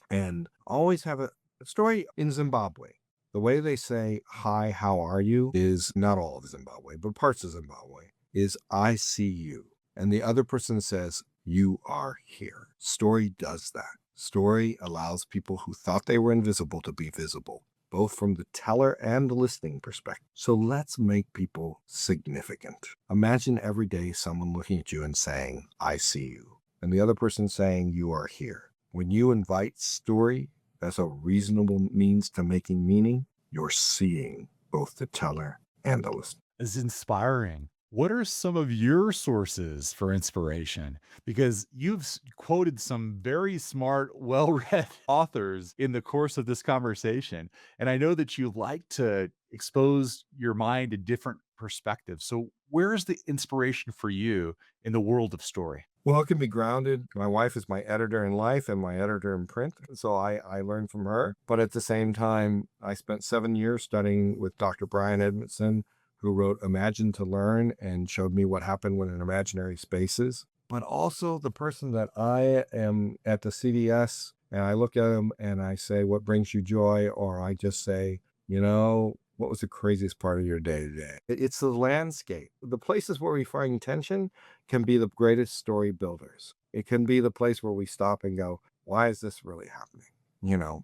And always have a story in Zimbabwe. The way they say, hi, how are you, is not all of Zimbabwe, but parts of Zimbabwe, is I see you. And the other person says, you are here. Story does that. Story allows people who thought they were invisible to be visible, both from the teller and the listening perspective. So let's make people significant. Imagine every day someone looking at you and saying, I see you. And the other person saying, you are here. When you invite story as a reasonable means to making meaning, you're seeing both the teller and the listener. Is inspiring. What are some of your sources for inspiration? Because you've quoted some very smart, well-read authors in the course of this conversation. And I know that you like to expose your mind to different perspectives. So where is the inspiration for you in the world of story? Well, it can be grounded. My wife is my editor in life and my editor in print. So I learn from her. But at the same time, I spent 7 years studying with Dr. Brian Edmondson, who wrote Imagine to Learn and showed me what happened when in imaginary spaces. But also the person that I am at the CDS, and I look at him and I say, what brings you joy? Or I just say, what was the craziest part of your day today? It's the landscape. The places where we find tension can be the greatest story builders. It can be the place where we stop and go, why is this really happening?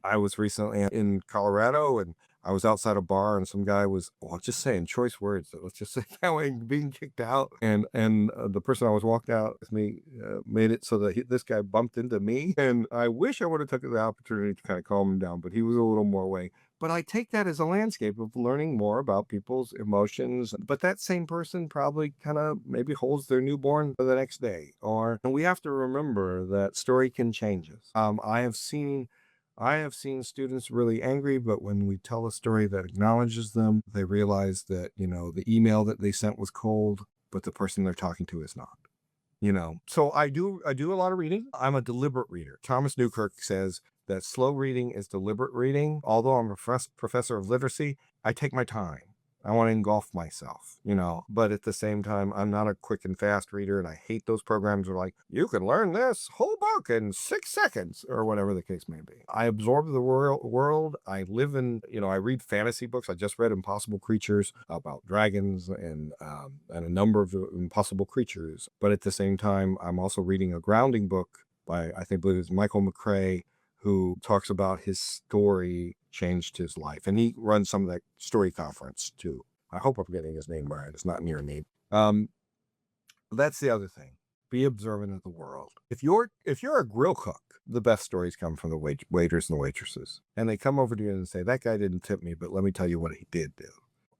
I was recently in Colorado and I was outside a bar and some guy was, just saying choice words. Let's just say that way, being kicked out. And the person I was walking out with me made it so that this guy bumped into me. And I wish I would have taken the opportunity to kind of calm him down, but he was a little more away. But I take that as a landscape of learning more about people's emotions. But that same person probably kind of maybe holds their newborn for the next day. And we have to remember that story can change us. I have seen students really angry, but when we tell a story that acknowledges them, they realize that, the email that they sent was cold, but the person they're talking to is not. So I do a lot of reading. I'm a deliberate reader. Thomas Newkirk says that slow reading is deliberate reading. Although I'm a professor of literacy, I take my time. I want to engulf myself, but at the same time, I'm not a quick and fast reader. And I hate those programs where you can learn this whole book in 6 seconds or whatever the case may be. I absorb the world. I live in, I read fantasy books. I just read Impossible Creatures about dragons and a number of impossible creatures. But at the same time, I'm also reading a grounding book by, I believe it's Michael McCrae, who talks about his story changed his life. And he runs some of that story conference too. I hope I'm getting his name right. It's not near me. That's the other thing. Be observant of the world. If you're a grill cook, the best stories come from the waiters and the waitresses. And they come over to you and say, that guy didn't tip me, but let me tell you what he did do.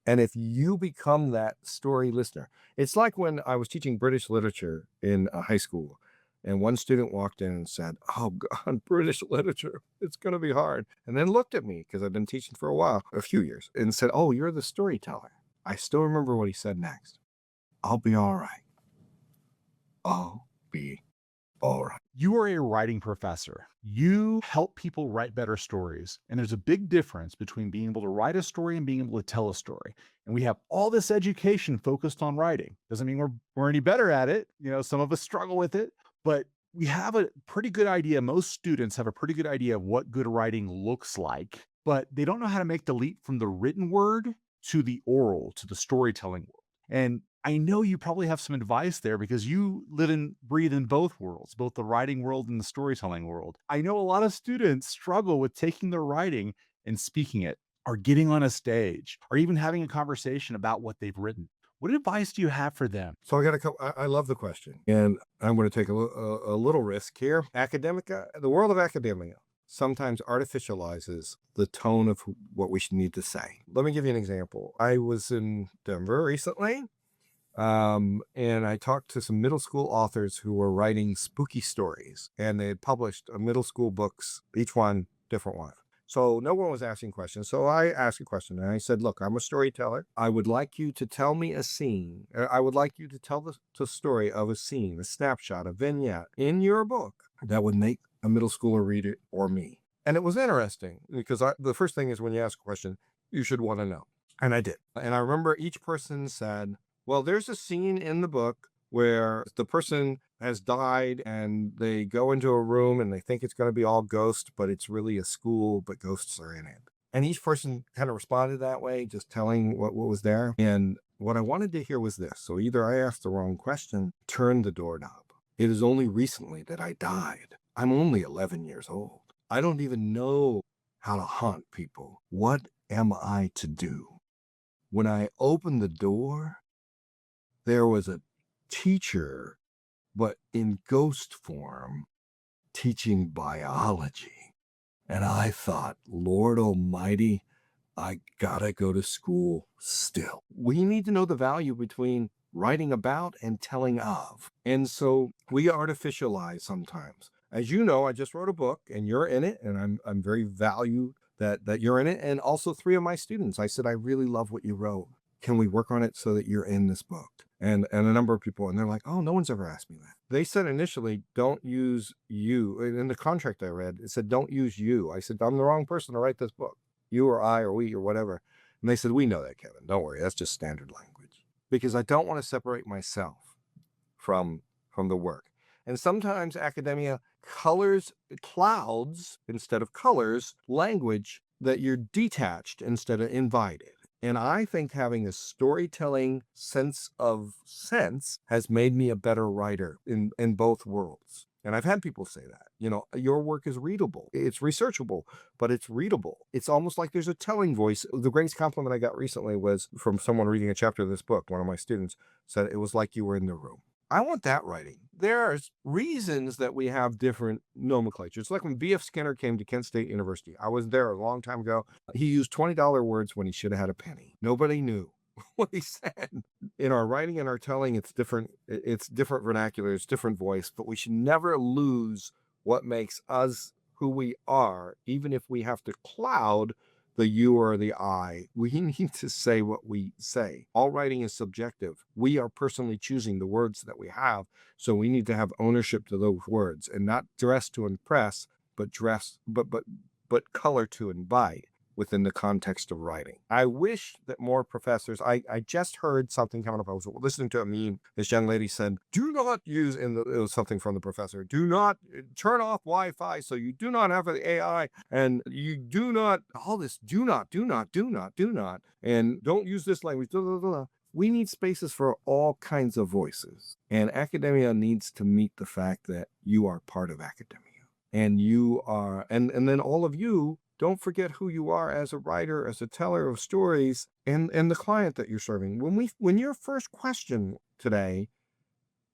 And if you become that story listener, it's like when I was teaching British literature in high school. And one student walked in and said, oh, God, British literature, it's going to be hard. And then looked at me, because I've been teaching for a few years, and said, oh, you're the storyteller. I still remember what he said next. I'll be all right. I'll be all right. You are a writing professor. You help people write better stories. And there's a big difference between being able to write a story and being able to tell a story. And we have all this education focused on writing. Doesn't mean we're any better at it. Some of us struggle with it. But we have a pretty good idea. Most students have a pretty good idea of what good writing looks like, but they don't know how to make the leap from the written word to the oral, to the storytelling world. And I know you probably have some advice there because you live and breathe in both worlds, both the writing world and the storytelling world. I know a lot of students struggle with taking their writing and speaking it, or getting on a stage, or even having a conversation about what they've written. What advice do you have for them? So I got a couple. I love the question, and I'm going to take a little risk here. The world of academia sometimes artificializes the tone of what we should need to say. Let me give you an example. I was in Denver recently, and I talked to some middle school authors who were writing spooky stories, and they had published middle school books, each one different one. So no one was asking questions. So I asked a question and I said, look, I'm a storyteller. I would like you to tell me a scene. I would like you to tell the story of a scene, a snapshot, a vignette in your book that would make a middle schooler read it or me. And it was interesting because the first thing is when you ask a question, you should want to know. And I did. And I remember each person said, well, there's a scene in the book where the person has died and they go into a room and they think it's going to be all ghosts, but it's really a school, but ghosts are in it. And each person kind of responded that way, just telling what was there. And what I wanted to hear was this. So either I asked the wrong question, turned the doorknob. It is only recently that I died. I'm only 11 years old. I don't even know how to haunt people. What am I to do? When I opened the door, there was a teacher, but in ghost form, teaching biology. And I thought, Lord Almighty, I gotta go to school still. We need to know the value between writing about and telling of. And so we artificialize sometimes. As you know, I just wrote a book and you're in it, and I'm very valued that you're in it. And also 3 of my students, I said, I really love what you wrote. Can we work on it so that you're in this book? And a number of people, and they're like, oh, no one's ever asked me that. They said initially, don't use you. In the contract I read, it said, don't use you. I said, I'm the wrong person to write this book. You or I or we or whatever. And they said, we know that, Kevin. Don't worry. That's just standard language. Because I don't want to separate myself from the work. And sometimes academia clouds instead of colors language that you're detached instead of invited. And I think having a storytelling sense has made me a better writer in both worlds. And I've had people say that, your work is readable. It's researchable, but it's readable. It's almost like there's a telling voice. The greatest compliment I got recently was from someone reading a chapter of this book. One of my students said it was like you were in the room. I want that writing. There's reasons that we have different nomenclature. It's like when B.F. Skinner came to Kent State University. I was there a long time ago. He used $20 words when he should have had a penny. Nobody knew what he said. In our writing and our telling, it's different. It's different vernacular. It's different voice. But we should never lose what makes us who we are, even if we have to cloud the you or the I. We need to say what we say. All writing is subjective. We are personally choosing the words that we have, so we need to have ownership to those words and not dress to impress, but color to invite within the context of writing. I wish that more professors, I just heard something coming up. I was listening to a meme. This young lady said, do not use, it was something from the professor, do not turn off Wi-Fi so you do not have an AI, and you do not, all this, do not, and don't use this language. We need spaces for all kinds of voices. And academia needs to meet the fact that you are part of academia. And you are, and then all of you, don't forget who you are as a writer, as a teller of stories, and the client that you're serving. When your first question today,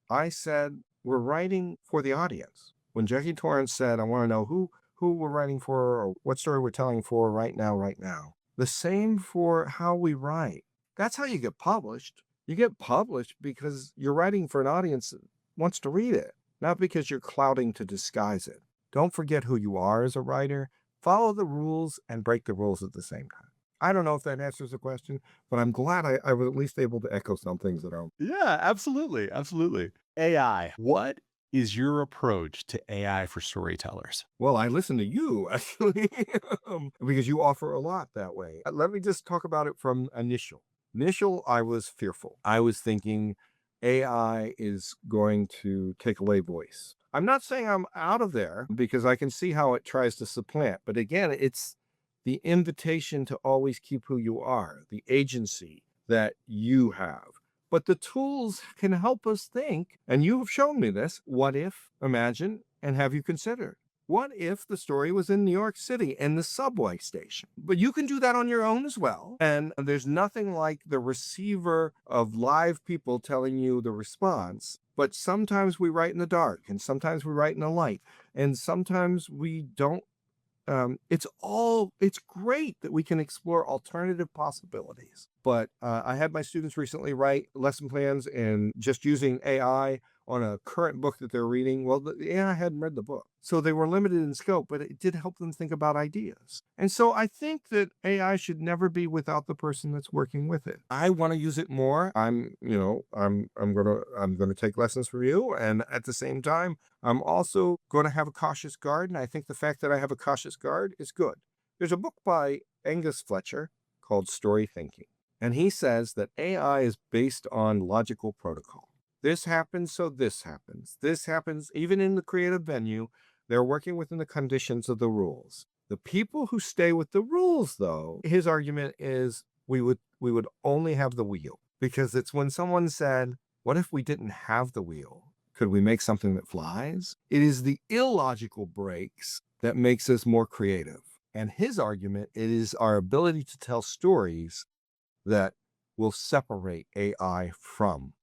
I said, we're writing for the audience. When Jackie Torrance said, I want to know who we're writing for or what story we're telling for right now. The same for how we write. That's how you get published. You get published because you're writing for an audience that wants to read it, not because you're clouding to disguise it. Don't forget who you are as a writer. Follow the rules and break the rules at the same time. I don't know if that answers the question, but I'm glad I was at least able to echo some things that are. Yeah, absolutely. Absolutely. AI. What is your approach to AI for storytellers? Well, I listen to you, actually, because you offer a lot that way. Let me just talk about it from initial. Initial, I was fearful. I was thinking AI is going to take away voice. I'm not saying I'm out of there because I can see how it tries to supplant. But again, it's the invitation to always keep who you are, the agency that you have. But the tools can help us think, and you have shown me this. What if, imagine, and have you considered? What if the story was in New York City and the subway station? But you can do that on your own as well. And there's nothing like the receiver of live people telling you the response. But sometimes we write in the dark, and sometimes we write in the light, and sometimes we don't. It's great that we can explore alternative possibilities. But I had my students recently write lesson plans and just using AI on a current book that they're reading. Well, the AI hadn't read the book. So they were limited in scope, but it did help them think about ideas. And so I think that AI should never be without the person that's working with it. I want to use it more. I'm going to take lessons from you. And at the same time, I'm also going to have a cautious guard. And I think the fact that I have a cautious guard is good. There's a book by Angus Fletcher called Story Thinking. And he says that AI is based on logical protocol. This happens, so this happens. This happens even in the creative venue. They're working within the conditions of the rules. The people who stay with the rules, though, his argument is we would only have the wheel. Because it's when someone said, what if we didn't have the wheel? Could we make something that flies? It is the illogical breaks that makes us more creative. And his argument, it is our ability to tell stories that will separate AI from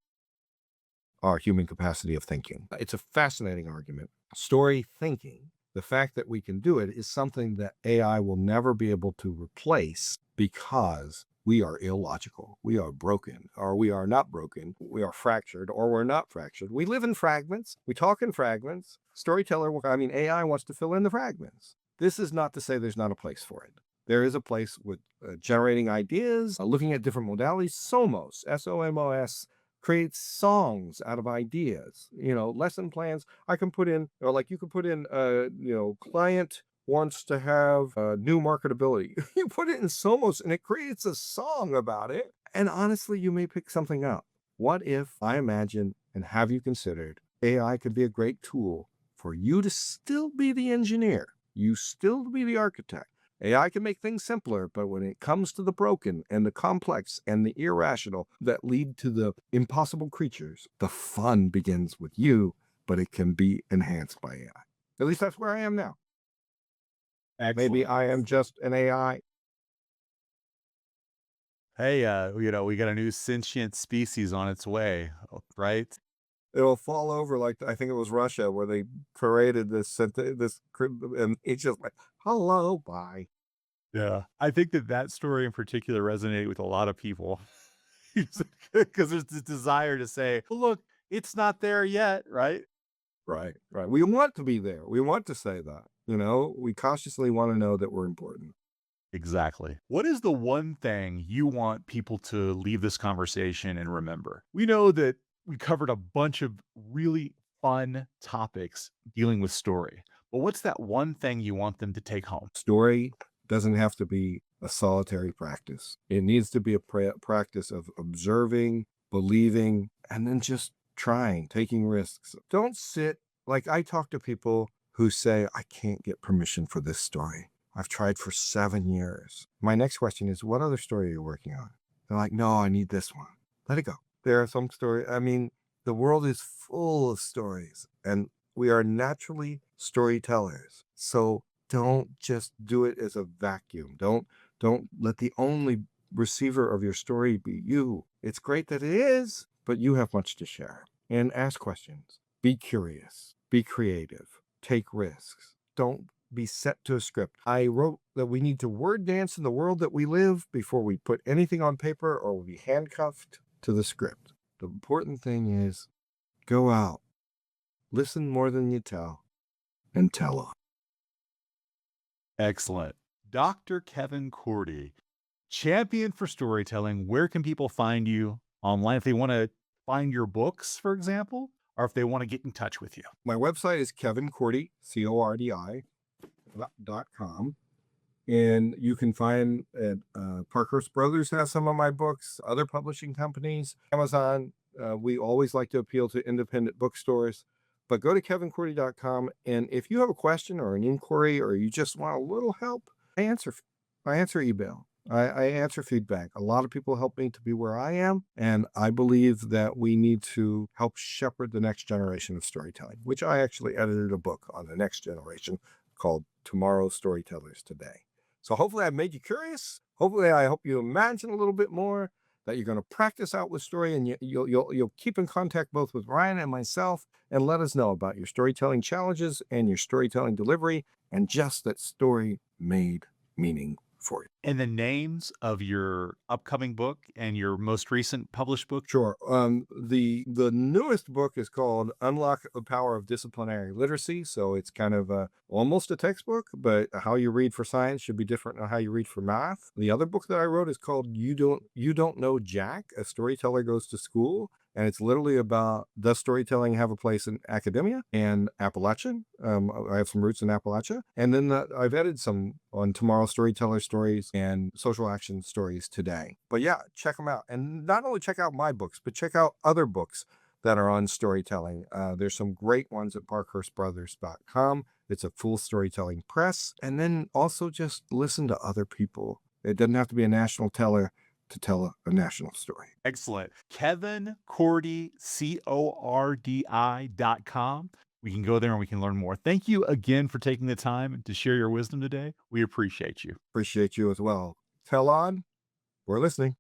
our human capacity of thinking. It's a fascinating argument. Story thinking, the fact that we can do it, is something that AI will never be able to replace because we are illogical. We are broken, or we are not broken. We are fractured, or we're not fractured. We live in fragments. We talk in fragments. AI wants to fill in the fragments. This is not to say there's not a place for it. There is a place with generating ideas, looking at different modalities. Somos, SOMOS, creates songs out of ideas. Lesson plans. I can put in, or like you can put in, client wants to have new marketability. You put it in Somos and it creates a song about it. And honestly, you may pick something up. What if I imagine and have you considered AI could be a great tool for you to still be the engineer, you still be the architect. AI can make things simpler, but when it comes to the broken and the complex and the irrational that lead to the impossible creatures, the fun begins with you, but it can be enhanced by AI. At least that's where I am now. Excellent. Maybe I am just an AI. Hey, we got a new sentient species on its way, right? It'll fall over like, I think it was Russia, where they paraded this, and it's just like, hello, bye. Yeah. I think that story in particular resonated with a lot of people because there's this desire to say, well, look, it's not there yet, right? Right. We want to be there. We want to say that. We cautiously want to know that we're important. Exactly. What is the one thing you want people to leave this conversation and remember? We know that we covered a bunch of really fun topics dealing with story, but what's that one thing you want them to take home? Story doesn't have to be a solitary practice. It needs to be a practice of observing, believing, and then just trying, taking risks. Don't sit, like I talk to people who say, I can't get permission for this story. I've tried for 7 years. My next question is, what other story are you working on? They're like, no, I need this one. Let it go. There are some stories. The world is full of stories, and we are naturally storytellers. So don't just do it as a vacuum. Don't let the only receiver of your story be you. It's great that it is, but you have much to share. And ask questions. Be curious. Be creative. Take risks. Don't be set to a script. I wrote that we need to word dance in the world that we live before we put anything on paper or we'll be handcuffed to the script. The important thing is go out, listen more than you tell, and tell on. Excellent. Dr. Kevin Cordi, champion for storytelling. Where can people find you online if they want to find your books, for example, or if they want to get in touch with you? My website is kevincordi, CORDI.com. And you can find at Parkhurst Brothers has some of my books, other publishing companies, Amazon. We always like to appeal to independent bookstores. But go to kevincordi.com, and if you have a question or an inquiry or you just want a little help, I answer email. I answer feedback. A lot of people help me to be where I am, and I believe that we need to help shepherd the next generation of storytelling, which I actually edited a book on the next generation called Tomorrow's Storytellers Today. So hopefully I've made you curious. Hopefully I hope you imagine a little bit more, that you're going to practice out with story, and you'll keep in contact both with Ryan and myself, and let us know about your storytelling challenges and your storytelling delivery, and just that story made meaning for you. And the names of your upcoming book and your most recent published book? Sure. The newest book is called Unlock the Power of Disciplinary Literacy. So it's kind of almost a textbook, but how you read for science should be different than how you read for math. The other book that I wrote is called You Don't Know Jack, A Storyteller Goes to School. And it's literally about, does storytelling have a place in academia and Appalachian? I have some roots in Appalachia. And then I've added some on Tomorrow Storyteller stories and social action stories today. But yeah, check them out. And not only check out my books, but check out other books that are on storytelling. There's some great ones at parkhurstbrothers.com. It's a full storytelling press. And then also just listen to other people. It doesn't have to be a national teller to tell a national story. Excellent. Kevin Cordi, CORDI.com. We can go there and we can learn more. Thank you again for taking the time to share your wisdom today. We appreciate you. Appreciate you as well. Tell on, we're listening.